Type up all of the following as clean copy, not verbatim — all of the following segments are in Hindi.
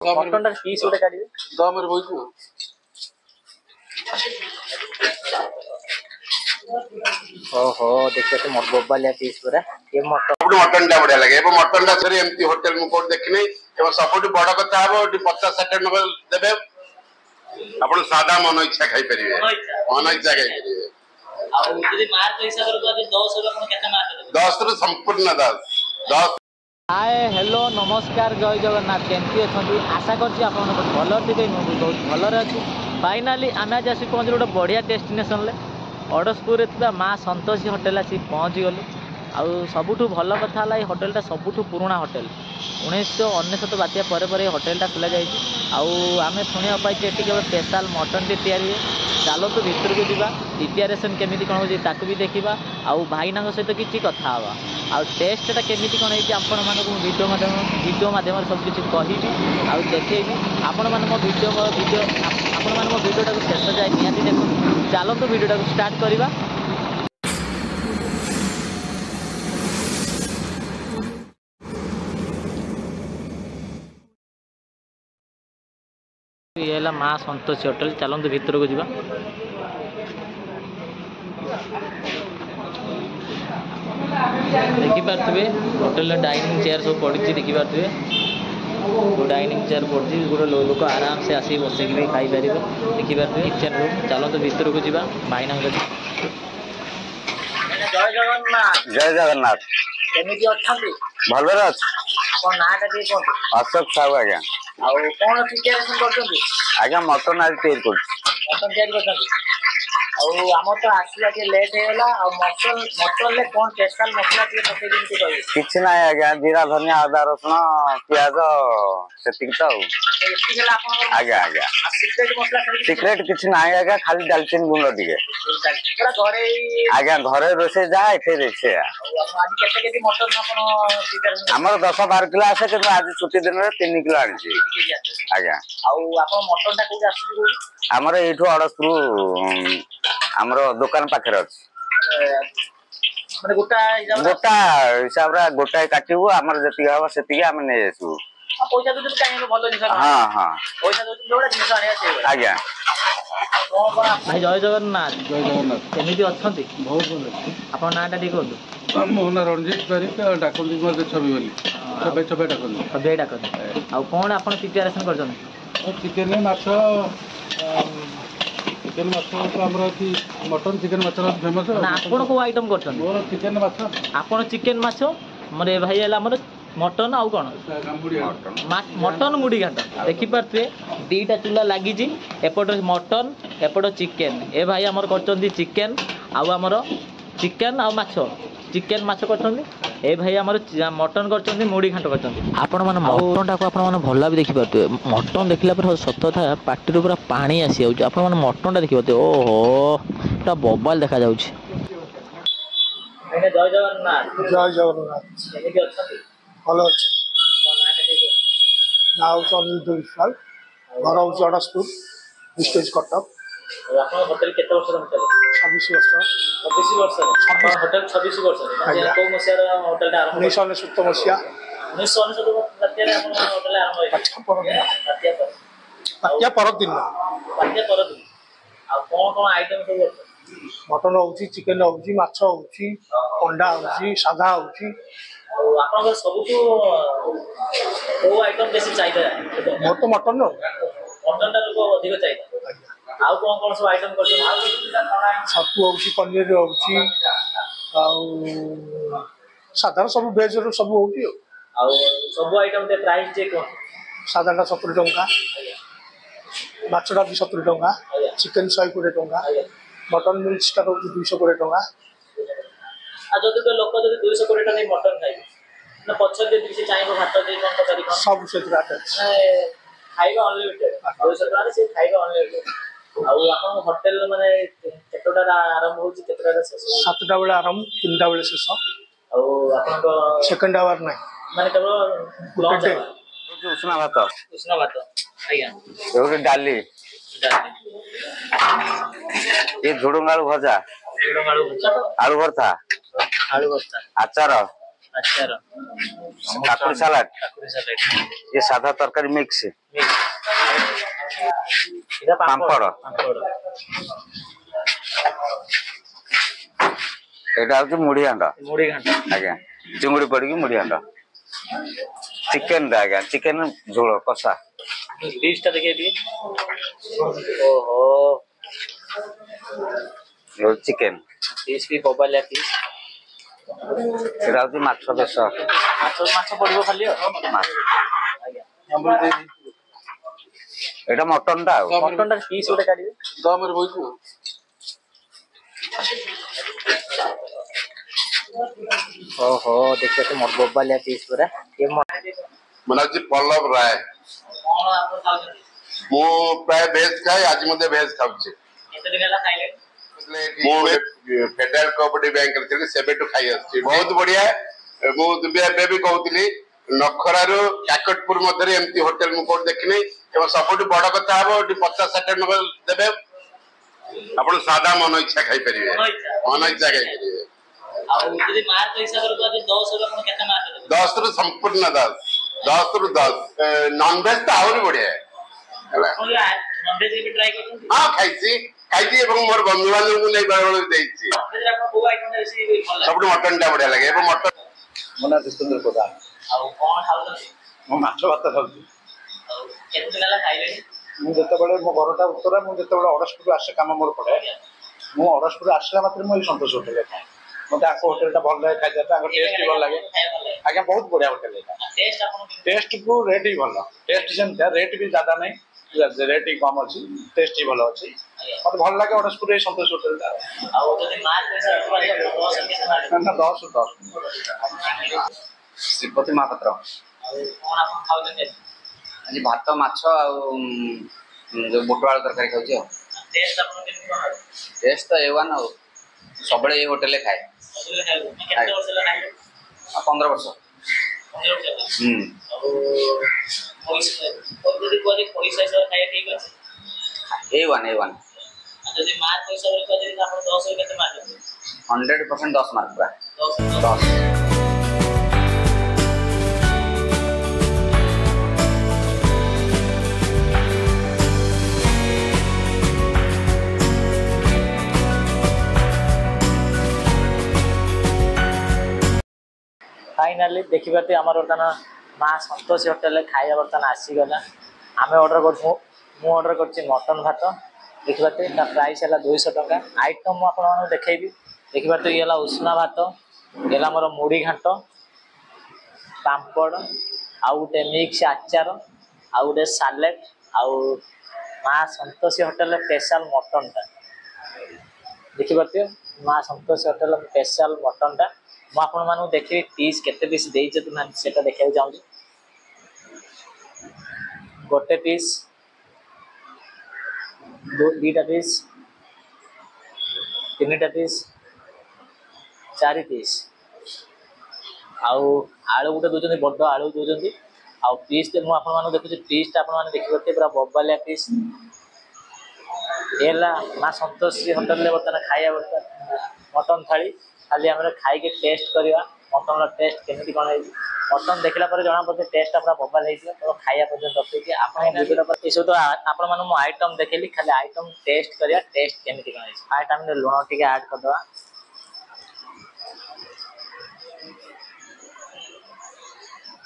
मटन पीस गोटे काढिबे दमर बइकु ओहो देखते मोर गोबालिया पीस पूरा ये मटन मटन टा बढ़िया लगे एबो मटन टा सरी एमती होटल मु कोड देखनी एबो सबटु बड़ कथा हबो 50-60 नंबर देबे आपण सादा मन इच्छा खाई परिबे मन इच्छा खाई परिबे आ यदि मार्क हिसाब रे तो 10 रो कोन केते मार्क देबे 10 रो संपूर्ण 10 हाय हेलो नमस्कार जय जगन्नाथ केमती अच्छी आशा करछि आपण भल थे बहुत भल अच्छी फाइनाली आम आज आसी पहुँच गोटे बढ़िया डेस्टिनेशन ले अड़सपुर माँ संतोषी होटेल आसी पहुँची गलु आउ सबुठु भल कथा है होटेलटा सबुठु पुराना होटेल 1999 बात्या पर होटेलटा खोल जामें शुणा पाई केवल स्पेशल मटन टी तैयारी चलतु भितर को जावा प्रिपेरेसन केमी कौन हो भी देखा आउ भाईना सहित किसी कथा हाँ आउ टेस्टा केमी कौन है आपण मानक वीडियो माध्यम सब किसी कहि आउ देखी आपण मैंने मो वीडियो आपण मैंने मो वीडियोटा शेष जाए निहाती देखो चलतु वीडियोटा स्टार्ट करवा ये है माँ संतोषी होटेल चलते भितर को जावा देखिपे होटेल डाइनिंग चेयर सब पड़ी देखिपे डाइनिंग चेयर पड़ी गोटे लोक आराम से आसी बसिक भी खाई पारे देखिपे किचन रूम चलते भितर को जावा भाईना जय जगन्नाथ जय जगन्नाथ केमिति अछंती भलरे अछि कोन नाटा दे कोन अशोक साहू आज्ञा आउ कोन प्रिपरेशन करछंती आज्ञा मटन आज तैयार कर मटन तैयारी करछंती आउ हमर तो आसीला के लेट हेला आउ मटन ले कोन स्पेशल मसला के पके दिनती कहबे किछि ना आज्ञा जीरा धनिया अदा रसुण प्याज सेतिक तो एती गेला आपन आज्ञा आज्ञा सीक्रेट मसला खाली सीक्रेट किछि ना आज्ञा खाली दालचीनी गुंड दिए पूरा घरे आज्ञा घरे रोसे जाए फिर से आज केते केते मटन आपन प्रिपरेशन हमर 10-12 किलो आसे कि आज छुट्टी दिन रे 3 किलो आनी आज्ञा आउ आपन मटन टा कोइ आसी कोइ हमर एठो अड़सपुर हमर दुकान पाखरे अछि माने गोटा हिसाब रे गोटा काटिबो हमर जति हवा सेति हम नै आसु पैसा तो काहे भलो जिस हां हां पैसा तो जोड़ा जिस आने से आज्ञा भाई जय जगन्नाथ केमिति अछंती बहुत भल आपन नाटा टी कहू मोहन रंजीत पारिक डाकंदी मते छवि बोली छबे छबे डाकंदी सबे डाकंदी आ कोन आपन प्रिपरेशन करछन चिकेन माछ चिकेन माछ तो हमरा थी मटन चिकेन माछ फेमस ना आपन को आइटम करछन मोर चिकेन माछ आपन चिकेन माछ मरे भाई एला हमर मटन आउ कोन मटन मुड़ी घाट देखि पारते दीटा चूल्हा लागी जी एपट मटन एपट चिकेन ए भाई हमर करछन चिकेन आउ हमर चिकेन आ माछ चिकेन माछ करछन ए भाई हमर मटन करछन मुड़ी घाट करछन आपण माने मटन टाको आपण माने भल्ला भी देखि पारते मटन देखला पर सत्य था पाटी रो पूरा पानी आसी जाउ आपण माने मटन टा देखि पारते ओहो पूरा बबाल देखा जाउछ जय जगन्नाथ केमिति अछंती भल अच्छे ना अनिरुद्ध विश्वाल घर हूँ अड़सपुर डिस्ट्रिक्ट कटक होटेल केते वर्ष होटेल 26 वर्ष 26 वर्ष होटेल 26 वर्ष को मसिया होटेल आरंभ 1999 मसीहा 1999 रातिया आपण होटेल आरंभ बात्या पर दिन आ कोन आइटम सब मटन होची चिकेन होची माछ होची अंडा होची सादा होची आपन सबुठु को आइटम बेसी चाहिदा मोर तो मटन मटन टा लोग अधिक चाहिदा आउ कोन सब आइटम करछन छतु होची पनीर होची आउ साधारण सब वेज रो सब होची आउ सब आइटम दे प्राइस जे कोन साधारण 70 टंका माछटा भी 70 टंका चिकेन 120 टंका मटन मिल्स टा होची 220 टंका आ जदि तो लोक जदि 220 टंका मटन खाइ ना पछ दे किसी चाहिबो भात दे कोन तकारी कोन सब से अटैच खाइबा अनलिमिटेड 200 टका से खाइबा अनलिमिटेड आउ आपन होटेल माने केतोटा आरंभ होची केतोटा शेष 7टा बेला आरंभ 3टा बेला शेष आउ आपन को सेकंड आवर नहीं माने केवल लॉन्च उष्णा भात आज्ञा एगो डाली ये झुडुंगाळू भजा आलू भरता आलू भरता आचार ଆଚାର କାକୁଡି ସାଲାଡ, କାକୁଡି ସାଲାଡ ये साधा तरकारी मिक्स, ଏଇଟା ପାମ୍ପଡ଼। ପାମ୍ପଡ଼ एटा हूँ मुढ़ी हांड ମୁଢି ଘାଣ୍ଟ आज्ञा, चिंगुड़ी पड़ी मुढ़ी हांड, चिकेन आज्ञा, चिकेन झोल कषा। डिशटा देखिए ଟିକେ ओहो चिकेन ପିସ୍ ବି ବବାଲିଆ ପିସ୍ एटा हूँ माछ बेस, ମାଛ ପଡିବ ଖାଲି ଆଉ ଆଜ୍ଞା एटा मटन टा ମଟନଟା ପିସ୍ ଗୋଟେ କାଢିବେ ଦମରେ ବଇଛୁ ଓହୋ ଦେଖିବା ତ ବବାଲିଆ ପିସ୍ ପୁରା ମୋ ନାଁ ହେଉଛି ପଲ୍ଲବ ରାୟ। ମୁଁ ପ୍ରାୟ ଭେଜ ଖାଏ, ଆଜି ମଧ୍ୟ ଭେଜ ଖାଉଛି। ମୁଁ ଫେଡେରାଲ କୋଅପରେଟିଭ ବ୍ୟାଙ୍କରେ ଥିଲି, ସେବେଠୁ ଖାଇ ଆସୁଛି, ବହୁତ ବଢିଆ। ମୁଁ ଏବେ ବି କହୁଥିଲି ନଖରାରୁ କାକଟପୁର ମଧ୍ୟରେ ଏମିତି ହୋଟେଲ ମୁଁ କୋଉଠି ଦେଖିନି। ଏବଂ ସବୁଠୁ ବଡ କଥା ହବ 50-60 ଟଙ୍କା ଦେବେ, ଆପଣ ସାଧା ମନ ଇଚ୍ଛା ଖାଇପାରିବେ, ମନ ଇଚ୍ଛା ଖାଇପାରିବେ। 10 ରୁ ସମ୍ପୂର୍ଣ୍ଣ 10 ରୁ 10। ନନଭେଜ ତ ଆହୁରି ବଢିଆ ହେଲା। ହଁ ଖାଇଛି ଏବଂ ମୋର ବନ୍ଧୁବାନ୍ଧବଙ୍କୁ ନେଇ ବେଳେବେଳେ ଦେଇଛି। ସବୁଠୁ ମଟନ ଟା ବଢିଆ ଲାଗେ। ଏବଂ ମଟନ ମୋ ନାଁ ଜିତେନ୍ଦ୍ର ପ୍ରଧାନ। ମୁଁ ମାଛ ଭାତ ଖାଉଛି। ମୁଁ ଯେତେବେଳେ ମୋ ଘରଟା ଉତ୍ତରା, ମୁଁ ଯେତେବେଳେ ଅଡ଼ଶପୁରରୁ ଆସେ କାମ ମୋର ପଡ଼େ, ମୁଁ ଅଡ଼ଶପୁରରୁ ଆସିଲା ମାତ୍ରେ ମୁଁ ଏଇ ସନ୍ତୋଷ ହୋଟେଲରେ ଖାଏ। ମୋତେ ଆଙ୍କ ହୋଟେଲଟା ଭଲ ଲାଗେ ଖାଇବା ପାଇଁ, ତାଙ୍କ ଟେଷ୍ଟ ବି ଭଲ ଲାଗେ। ଆଜ୍ଞା ବହୁତ ବଢ଼ିଆ ହୋଟେଲ ଏଇଟା। ଟେଷ୍ଟକୁ ରେଟ୍ ବି ଭଲ, ଟେଷ୍ଟ ସେମିତିଆ, ରେଟ୍ ବି ଜାଦା ନାହିଁ, ରେଟ୍ ବି କମ୍ ଅଛି, ଟେଷ୍ଟ ବି ଭଲ ଅଛି। ମୋତେ ଭଲ ଲାଗେ ଅଡ଼ଶପୁର ଏଇ ସନ୍ତୋଷ ହୋଟେଲଟା। ନା 10 ରୁ 10। ଶ୍ରୀପତି ମହାପାତ୍ର। ଆଜି ଭାତ ମାଛ ଆଉ ଯୋଉ ବୁଟ ଆଳୁ ତରକାରୀ ଖାଉଛି ଆଉ। ଟେଷ୍ଟ ତ A1 ଆଉ, ସବୁବେଳେ ଏଇ ହୋଟେଲରେ ଖାଏ। 15 ବର୍ଷ। A1 100% 10 ମାର୍କ ପୁରା 10। फाइनाली देखिए आम बर्तमान माँ संतोषी होटेल खाଇବା बर्तमान आसीगला। आम अर्डर कर ऑर्डर कर मटन भात देखिए प्राइस है 200 टका। आइटम मुझे देखी देखिए ये उष्णा भात, ये मोर मुढ़ी घाट, पापड़, आउ गोटे मिक्स आचार, आउ गोटे सालेड, आउ माँ संतोषी होटेल स्पेशल मटन टा देखिए माँ संतोषी होटेल स्पेशल मटन टा ମୁଁ ଆପଣମାନଙ୍କୁ ଦେଖିବି ପିସ୍ କେତେ ପିସ୍ ଦେଇଛନ୍ତି ମାନେ ସେଟା ଦେଖିବାକୁ ଚାହୁଁଛି। ଗୋଟେ ପିସ୍, ଦୁଇଟା ପିସ୍, ତିନିଟା ପିସ୍, 4 ପିସ୍, ଆଉ ଆଳୁ ଗୋଟେ ଦଉଛନ୍ତି, ବଡ଼ ଆଳୁ ଦଉଛନ୍ତି। ଆଉ ପିସ୍ ମୁଁ ଆପଣମାନଙ୍କୁ ଦେଖୁଛି, ପିସ୍ଟା ଆପଣମାନେ ଦେଖିପାରୁଥିବେ ପୁରା ବବାଲିଆ ପିସ୍। ହେଲା ମାଁ ସନ୍ତୋଷୀ ହୋଟେଲରେ ବର୍ତ୍ତମାନ ଖାଇବା ବର୍ତ୍ତମାନ ମଟନ୍ ଥାଳି। खाली आम खाई टेस्ट करवा मटन टेस्ट केमी कौन है। मटन देखला जना पड़े टेस्टा पूरा बबाल हो तो खाया पर्यटन रखिए आप सब तो आपण मैं आइटम देखली खाली आइटम टेस्ट करवा टेस्ट केमी कौन है। फास्ट आम लुण टे ऐड करदे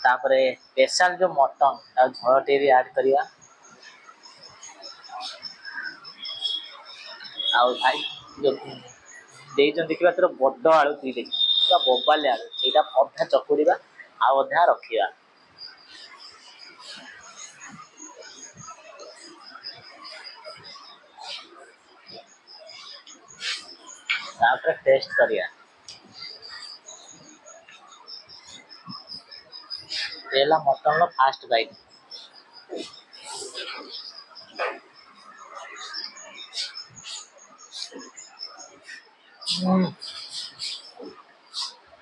तापर स्पेशल जो मटन झोल टे भी ऐड करवा। आउ भाई जो देखिए तर बड़ आलू दी देखिए पूरा बबाली आलू यहाँ अधा चकुड़ा आउ अधा रखा। टेस्ट करिया मटन फास्ट बाइट।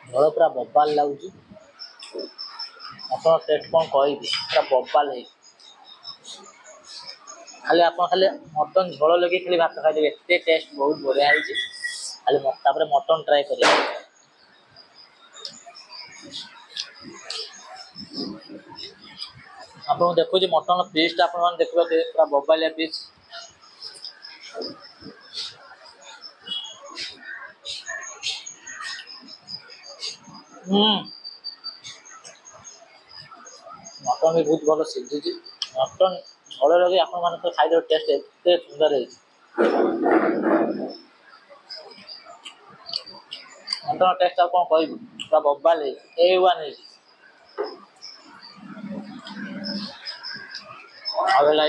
झोल पूरा बबाल लगुच टेस्ट कौन कह पूरा बबाल है। खाली आप खाली मटन झोल लगे खाली भात खाई एत टेस्ट बहुत बढ़िया है। खाली मटन ट्राए करिए। आपको देखो मटन पीसटा आप देखिए पूरा बोबालिया पीस मटन भी बहुत भल सीझी मटन झल लगे आप खाई टेस्ट एत सुंदर है मटन टेस्ट आप कह पूरा बोबाल A1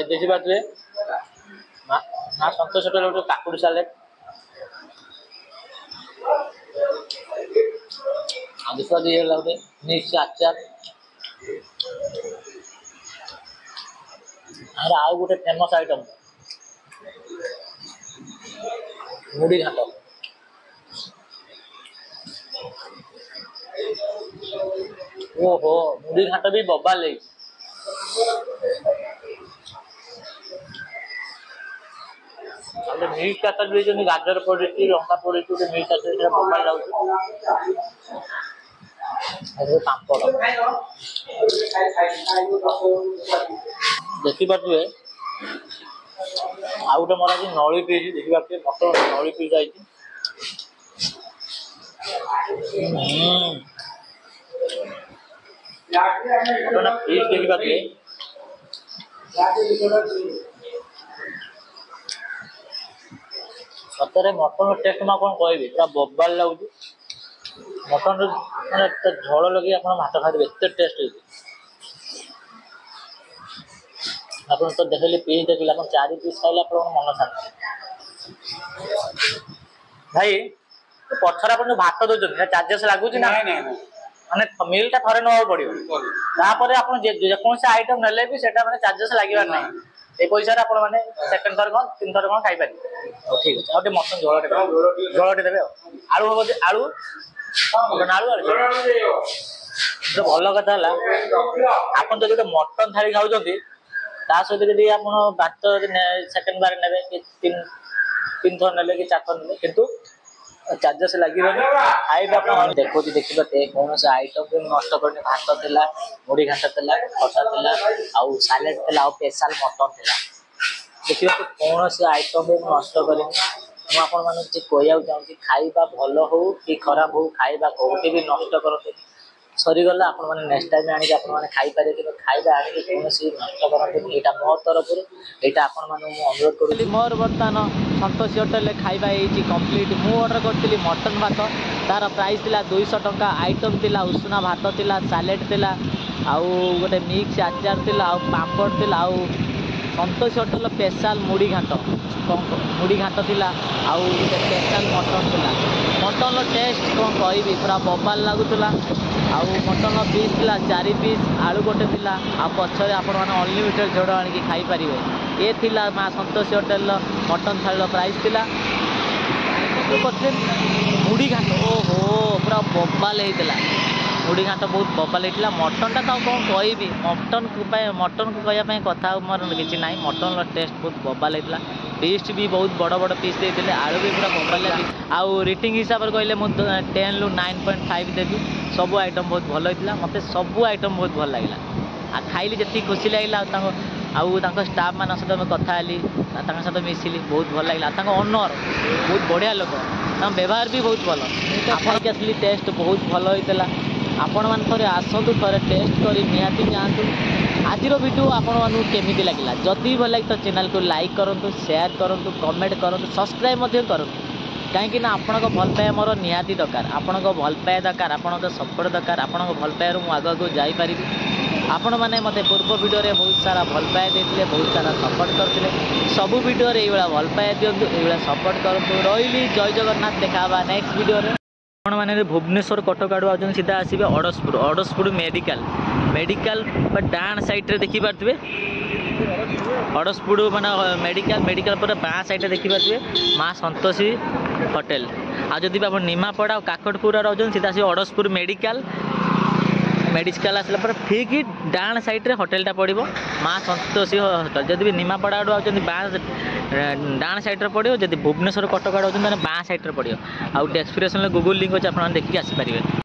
देखी पारे माँ संतोष होटेल गोटे काकुड़ी सालेड दूसरा दिए गोटे मिक्स आचार आउ गोटे फेमस आइटम मुड़ी घाट ओहो मुड़ी घाट भी बोबाल मिक्स आचार भी गाजर पड़ी लंका पड़ी मिक्स आचार बोबाल पापड़ देखी पारे आउ गोटे मोर आज नली पीस देखी पारे मटन नली पीस आई पीस देखी पारे सतरे मटन टेस्ट मैं कौन कह पूरा बोबाल लगुच मटन मैंने झल लगे आप भात खाइबे एत टेस्ट आप तो देखिए पीस देखिए आप 4 पीस खाइले आप मन शांति भाई पथर आप भात दौरान चार्जेस लगुच ना माने मिलटा थरे ना पड़ो तापर आप जेकोसी आइटम नेले भी सेटा माने चार्जेस लगे ना ये पैसा आप सेकेंड थर कौन 3 थर कौन खाई ठीक अच्छे और मटन झलटे देवे आलू हम आलू आलू तो भल कथा आप जो मटन थाली खाऊँ सहित जी आप भात सेकेंड बार ने 3 थर ने कि 4 थर ने किंतु चार्जेस लगे खाइबा देखो देखिए कौन से आइटम भी नष्ट करनी भात था मुड़ी घाट था खटा था आउ सालेड था आउ स्पेशल मटन था देखिए कौन से आइटम भी नष्ट करें मुझे कहना चाहिए खाइबा भल हो कि खराब हो खाइबा कौटे भी नष्ट करते सरीगला आप नेक्स्ट टाइम आनिक खाईपारे कि खाइबा आनिक कौन नष्ट करते यहाँ मो तरफ यहाँ आपण अनुरोध करूँ मोर बर्तमान संतोषी होटेल खाइबा कम्प्लीट मु ऑर्डर करी मटन भात तार प्राइस थिला 200 टंका आइटम थिला उषुना भात थिला सालेड थिला आउ गोटे मिक्स आचार थिला आउ पापड़ थिला आउ संतोषी होटेल स्पेशल मुड़ी घाट थिला आउ स्पेशल मटन थिला मटन टेस्ट कौन कह पूरा बोबाल लगुला आउ मटन पीस थिला 4 पीस आलू गोटे थिला आ पछरे आपण माने अनलिमिटेड झोड़ आनिक खाई पारिबे ए थिला माँ संतोषी होटेल मटन थाली प्राइस थिला मुड़ी घाट ओहो पूरा बोबाल होता मुड़ी घाट बहुत बोबाल होता मटनटा तो कौन कह मटन को कहवाई कथा मोर किसी ना मटन टेस्ट बहुत बोबाल होता पीस भी बहुत बड़ बड़ पीस देते आलू भी पूरा बोबाल आउ रेटिंग हिसाब से कहले मुझे 10 ରୁ 9.5 देवी सब आइटम बहुत भल होता मत सब आइटम बहुत भल लगे आ खाइली जी खुशी लगे आउ स्टाफ मान सहित कथा सहित मिसिली बहुत भल लगे ओनर बहुत बढ़िया लोक व्यवहार भी बहुत भल आपके आसली टेस्ट बहुत भल होता आपण मैंने थे आसतु थे टेस्ट कर निहाती जातु आज वीडियो आपण केमी लगे जदि भल लगे तो चैनल को लाइक करूँ शेयर करूँ कमेंट करूँ सब्सक्राइब करूँ कहीं आपण भल पाए मोर निहाती दरकार आपण भल पाए दरकार आपण सपोर्ट दरकार आपण भल पाए मुझे आग आगे जापरि आपण मैंने मत पूर्व वीडियो रे बहुत सारा भल पाए देते बहुत सारा सपोर्ट करते सबू वीडियो रे ये भल पाए दिंतु ये सपोर्ट करूँ रही जय जगन्नाथ देखा नेक्स्ट वीडियो रे आपण मैंने भुवनेश्वर कटक आड़ू आज सीधा आसवे अड़सपुर मेडिकल डाण साइड रे देखी पारे अड़सपुर माने मेडिकल पर बाँ साइड देखी पारे माँ संतोषी होटेल आदि आप निमापड़ा और काकटपुर रोज सीधा आसवे अड़सपुर मेडिकल आसला पर ठीक डाण साइड रे होटेलटा पड़ो माँ संतोषी होटेल जब भी निमापड़ा आड़ू आज डाण साइड रे पड़ो जब भुवनेश्वर कटक आड़ू बाँ साइड रे पड़ो आउ डेस्क्रिप्शन गूगल लिंक अच्छे आप देखिए आसीपारे।